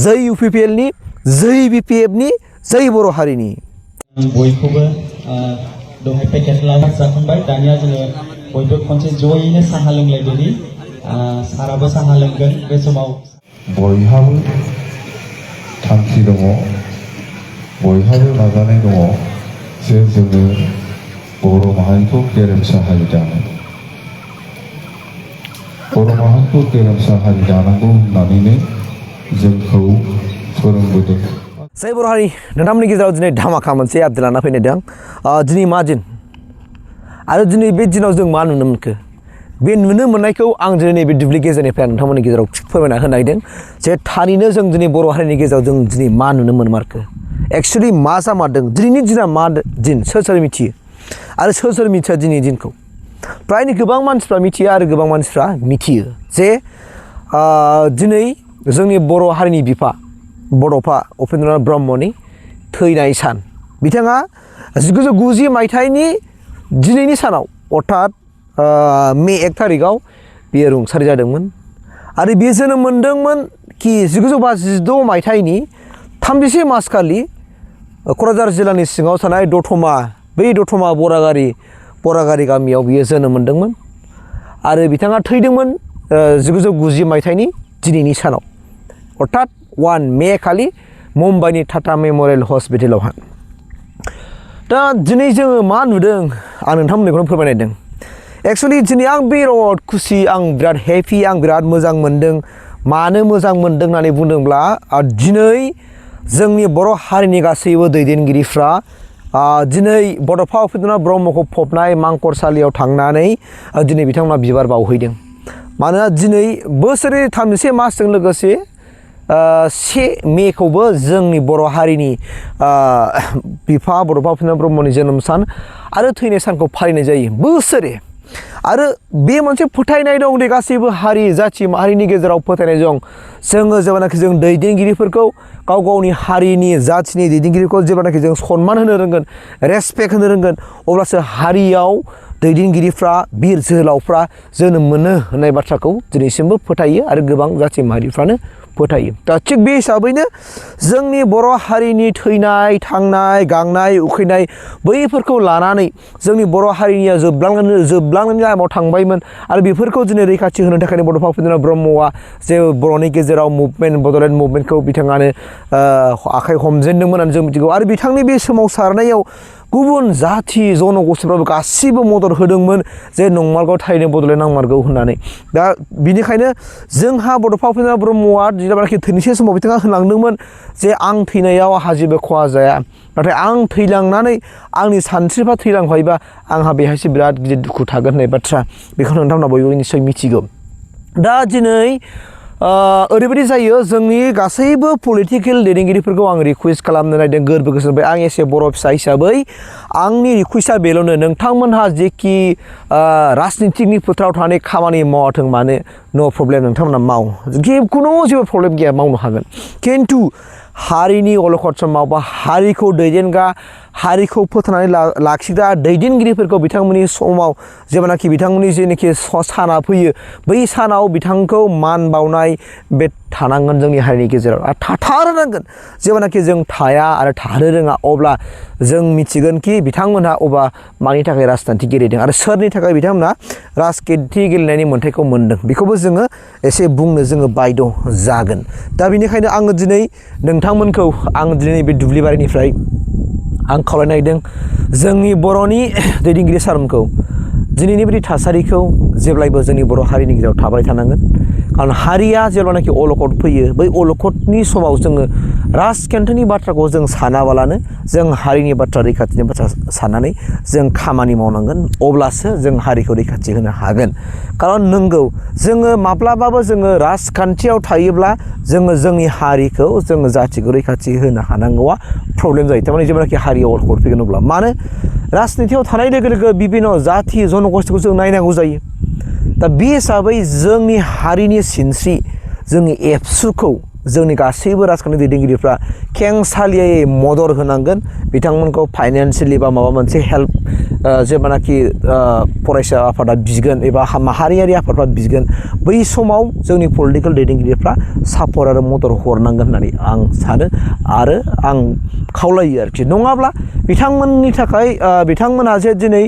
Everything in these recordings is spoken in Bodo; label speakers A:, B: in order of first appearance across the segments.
A: जै UPPL नि जै BPF नि जै बर' हारिनि
B: बयखौबो दहाय पेकेट लानानै जाखांबाय दानिया जोङो बयबो खनसे जयैनो साहा लोंलायदोनि साराबो साहा लोंगोन बे समाव
C: बयहाबो थांखि दङ बयहाबो नाजानाय दङ जे जोङो बर' माहारिखौ गेरेमसा हारि दानो बर' माहारिखौ गेरेमसा हारि दानांगौ होननानैनो जोंखौ फोरोंबोदों
A: जै बर' हारि नोंथांमोननि गेजेराव दिनै धामाका मोनसे आपडेट लाना फैनायदों दिनै मा दिन आरो दिनै बे दिनाव जों मा नुनो मोनखो बे नुनो मोननायखौ आं दिनै नैबे दुब्लि गेजेरनिफ्राय नोंथांमोननि गेजेराव फोरमायना होनो नागिरदों जे थारैनो जों दिनै बर' हारिनि गेजेराव जों दिनै मा नुनो मोनमारखो एक्सुवेलि मा जामारदों दिनैनि दिना मा दिन सोर मिथियो आरो सोर मिथिया दिनैनि दिनखौ प्रायनि गोबां मानसिफ्रा मिथियो आरो गोबां मानसिफ्रा मिथियो जे दिनै जोंनि बर' हारिनि बिफा बड'फा उपेन्द्र ब्रह्मनि थैनाय सान बिथाङा 1990 मायथाइनि दिनैनि सानाव अर्थात मे 1 थारिखआव बियो रुंसारि जादोंमोन आरो बियो जोनोम मोनदोंमोन कि 1956 मायथाइनि 31 मार्चखालि क'क्राझार जिल्लानि सिङाव थानाय दतमा बै दतमा बरागारि गामियाव बियो जोनोम मोनदोंमोन आरो बिथाङा थैदोंमोन 1990 मायथाइनि दिनैनि सानाव अर्थात 1 मे खालि मुम्बाइनि टाटा मेम'रियेल हस्पिटालावहाय दा दिनै जोङो मा नुदों आं नोंथांमोननिखौनो फोरमायनायदों एक्सुवेलि दिनै आं बिराद खुसि आं बिराद हेपि आं बिराद मोजां मोनदों मानो मोजां मोनदों होननानै बुंदोंब्ला दिनै जोंनि बर' हारिनि गासैबो दैदेनगिरिफ्रा दिनै बड'फा उपेन्द्र ब्रह्मखौ फबनाय मांखरसालियाव थांनानै दिनै बिथांमोना बिबार बावहैदों मानोना दिनै बोसोरै 31 मासजों लोगोसे 1 मेखौबो जोंनि बर' हारिनि बिफा बड'फा उपेन्द्र ब्रह्मनि जोनोम सान आरो थैनाय सानखौ फालिनाय जायो बोसोरे आरो बे मोनसे फोथायनाय दं दि गासैबो हारि जाथि माहारिनि गेजेराव फोथायनाय दं जोङो जेब्लानाखि जों दैदेनगिरिफोरखौ गाव गावनि हारिनि जाथिनि दैदेनगिरिखौ जेब्लानाखि जों सनमान होनो रोंगोन रेसपेक्ट होनो रोंगोन अब्लासो हारियाव दैदेनगिरिफ्रा बिर जोहोलावफ्रा जोनोम मोनो होननाय बाथ्राखौ दिनैसिमबो फोथायो आरो गोबां जाथि माहारिफ्रानो फोथायो दा थिग बे हिसाबैनो जोंनि बर' हारिनि थैनाय थांनाय गांनाय उखैनाय बैफोरखौ लानानै जोंनि बर' हारिनिया जोबलांनायनि लामायाव थांबायमोन आरो बेफोरखौ दिनै रैखाथि होनो थाखायनो बड'फा उपेन्द्र ब्रह्मआ जे बर'नि गेजेराव मुभमेन्ट बड'लेण्ड मुभमेन्टखौ बिथाङानो आखाइ हमजेनदोंमोन होननानै जों मिथिगौ आरो बिथांनि बे सोमावसारनायाव गुबुन जाथि जनगोष्ठीफ्राबो गासिबो मदद होदोंमोन जे नंमारगौ थारैनो बड'लेण्ड नांमारगौ होननानै दा बिनिखायनो जोंहा बड'फा उपेन्द्र ब्रह्मआ जेब्लानाखि थैनोसै समाव बिथाङा होनलांदोंमोन जे आं थैनायाव आंहा जेबो खहा जाया नाथाय आं थैलांनानै आंनि सानस्रिफ्रा थैलांफायोबा आंहा बेहायसो बिराद गिदिर दुखु थागोन होननाय बाथ्रा बेखौ नोंथांमोना बयबो निस्सय मिथिगौ दा दिनै ओरैबायदि जायो जोंनि गासैबो पलिटिकेल दैदेनगिरिफोरखौ आं रिकुवेस्ट खालामनो नागिरदों गोरबो गोसोनिफ्राय आं एसे बर' फिसा हिसाबै आंनि रिकुवेस्टआ बेल'नो नोंथांमोनहा जेखि राजनितिकनि फोथाराव थानानै खामानि मावाथों मानो नो प्रब्लेम नोंथांमोना माव खुनु जेबो प्रब्लेम गैया मावनो हागोन खिन्थु हारिनि अलखद समाव बा हारिखौ दैदेनग्रा हारिखौ फोथांनानै लाखिग्रा दैदेनगिरिफोरखौ बिथांमोननि समाव जेब्लानाखि बिथांमोननि जेनाखि साना फैयो बै सानाव बिथांखौ मान बावनाय बे थानांगोन जोंनि हारिनि गेजेराव आरो थाथारनांगोन जेब्लानाखि जों थाया आरो थानो रोङा अब्ला जों मिथिगोन कि बिथांमोनहा अबा मानि थाखाय राजखान्थि गेलेदों आरो सोरनि थाखाय बिथांमोनहा राजखान्थि गेलेनायनि मोन्थायखौ मोनदों बेखौबो जोङो एसे बुंनो जोङो बायद' जागोन दा बेनिखायनो आङो दिनै नोंथांमोनखौ आं दिनै बे दुब्लिबारिनिफ्राय आं खावलायनो नागिरदों जोंनि बर'नि दैदेनगिरि सारमोनखौ दिनैनि बायदि थासारिखौ जेब्लायबो जोंनि बर' हारिनि गेजेराव थाबाय थानांगोन खारन हारिया जेब्लानाखि अलखद फैयो बै अलखदनि समाव जोङो राजखान्थिनि बाथ्राखौ जों सानाबालानो जों हारिनि बाथ्रा रैखाथिनि बाथ्रा साननानै जों खामानि मावनांगोन अब्लासो जों हारिखौ रैखाथि होनो हागोन खारन नंगौ जोङो माब्लाबाबो जोङो राजखान्थियाव थायोब्ला जोङो जोंनि हारिखौ जोङो जाथिखौ रैखाथि होनो हानांगौआ प्रब्लेम जायो थारमाने जेब्लानाखि हारियाव अलखद फैगोन अब्ला मानो राजनितियाव थानाय लोगो लोगो बिभिन्न जाथि जनगोष्ठीखौ जों नायनांगौ जायो दा बे हिसाबै जोंनि हारिनि सिनस्रि जोंनि एबसुखौ जोंनि गासैबो राजखान्थि दैदेनगिरिफ्रा खेंसालियायै मदद होनांगोन बिथांमोनखौ फाइनान्सियेलि बा माबा मोनसे हेल्प जेब्लानाखि फरायसा आफादा बिगोन एबा माहारियारि आफादफ्रा बिगोन बै समाव जोंनि पलिटिकेल दैदेनगिरिफ्रा सापर्ट आरो मदद हरनांगोन होननानै आं सानो आरो आं खावलायो आरोखि नङाब्ला बिथांमोननि थाखाय बिथांमोना जे दिनै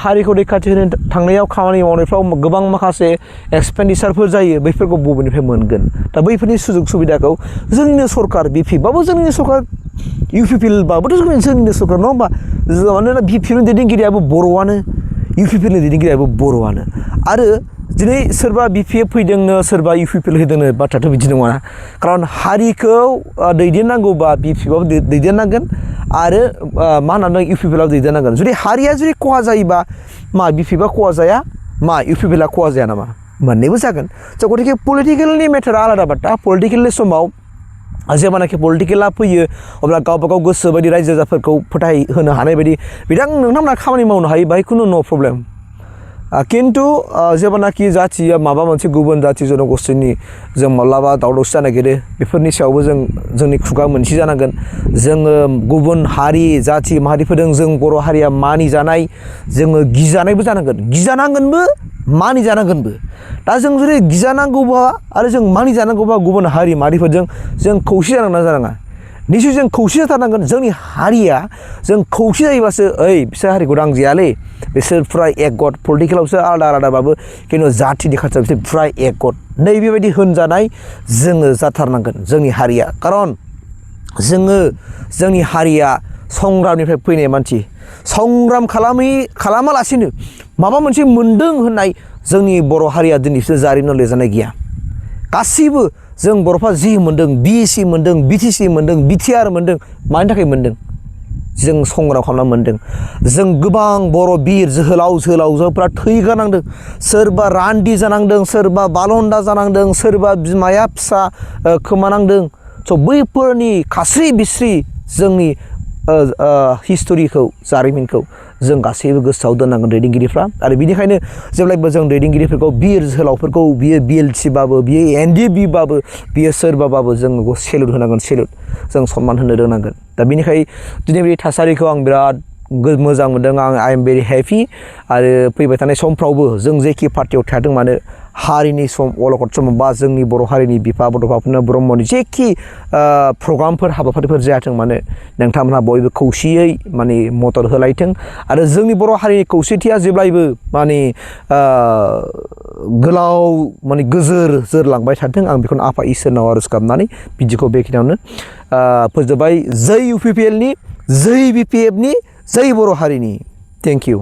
A: हारिखौ रैखाथि होनो थांनायाव खामानि मावनायफ्राव गोबां माखासे एक्सपेन्डिचारफोर जायो बैफोरखौ बबेनिफ्राय मोनगोन दा बैफोरनि सुजुग सुबिदाखौ जोंनिनो सरकार बिपिबाबो जोंनिनो सरकार इउपिपिएलबाबोथ' जोंनिनो सरकार नङा होमबा मानोना बिपिएलनि दैदेनगिरियाबो बर'आनो इउपिपिएलनि दैदेनगिरियाबो बर'आनो आरो दिनै सोरबा बिपिएफ फैदोंनो सोरबा इउपिपिएल होदोंनो बाथ्रायाथ' बिदि नङा खारन हारिखौ दैदेननांगौबा बिपिएफआबो दैदेननांगोन आरो मा होनना बुङो इउपिपिएलआबो दैदेननांगोन जुदि हारिया जुदि खहा जायोबा मा बिपिएफआ खहा जाया मा इउपिपिएलआ खहा जाया नामा मोननैबो जागोन स' गतिके पलिटिकेलनि मेटारा आलादा बाथ्रा पलिटिकेलनि समाव जेब्लानाखि पलिटिकेला फैयो अब्ला गावबा गाव गोसो बायदि रायजो राजाफोरखौ फोथायहोनो हानाय बायदि नोंथांमोना खामानि मावनो हायो बाहाय खुनु नो प्रब्लेम खिन्थु जेब्लानाखि जाथिया माबा मोनसे गुबुन जाथि जनगोष्ठीनि जों माब्लाबा दावराव जानो नागिरो बेफोरनि सायावबो जोंनि खुगा मोनसे जानांगोन जोङो गुबुन हारि जाथि माहारिफोरजों जों बर' हारिया मानिजानाय जोङो गिजानायबो जानांगोन गिजानांगोनबो मानिजानांगोनबो दा जों जुदि गिजानांगौबा आरो जों मानिजानांगौबा गुबुन हारि माहारिफोरजों जों खौसे जानांगौना जानाङा निश्चय जों खौसे जाथारनांगोन जोंनि हारिया जों खौसे जायोबासो ओइ बिसोर हारिखौ रांजायालै बिसोर फुरा एक गट पलिटिकेलावसो आलादा आलादाबाबो खिन्थु जाथिनि खाथियाव बिसोर फुरा एक गट नैबेबायदि होनजानाय जोङो जाथारनांगोन जोंनि हारिया खारन जोङो जोंनि हारिया संग्रामनिफ्राय फैनाय मानसि संग्राम खालामालासिनो माबा मोनसे मोन्दों होननाय जोंनि बर' हारिया दिनैसो जारिमिनाव लिरजानाय गैया गासैबो जों बर'फ्रा जि मोन्दों बिएसि मोन्दों बिटिसि मोन्दों बिटिआर मोन्दों मानि थाखाय मोन्दों जों संग्राम खालामना मोन्दों जों गोबां बर' बिर जोहोलावजोफ्रा थै गारनांदों सोरबा रान्दि जानांदों सोरबा बालन्दा जानांदों सोरबा बिमाया फिसा खोमानांदों स' बैफोरनि खास्रि बिस्रि जोंनि हिस्ट'रिखौ जारिमिनखौ जों गासैबो गोसोआव दोननांगोन दैदेनगिरिफ्रा आरो बेनिखायनो जेब्लायबो जों दैदेनगिरिफोरखौ बिर जोहोलावफोरखौ बियो बिएलटिबाबो बियो एनडिएफबिबाबो बियो सोरबाबाबो जों सेलुट होनांगोन सेलुट जों सनमान होनो रोंनांगोन दा बेनिखायनो दिनै बे थासारिखौ आं बिराद मोजां मोनदों आइ एम भेरि हेपि आरो फैबाय थानाय समफ्रावबो जों जेखि पार्टियाव थादों मानो हारिनि सम अलखद समाव बा जोंनि बर' हारिनि बिफा बड'फा उपेन्द्र ब्रह्मनि जेखि प्रग्रामफोर हाबाफारिफोर जायाथों मानो नोंथांमोनहा बयबो खौसेयै माने मदद होलायथों आरो जोंनि बर' हारिनि खौसेथिया जेब्लायबो माने गोलाव माने गोजोर जोरलांबाय थाथों आं बेखौनो आफा इसोरनाव आरज गाबनानै बिदिखौ बेखिनियावनो फोजोबबाय जै इउपिपिएलनि जै बिपिएफनि जै बर' हारिनि थेंक इउ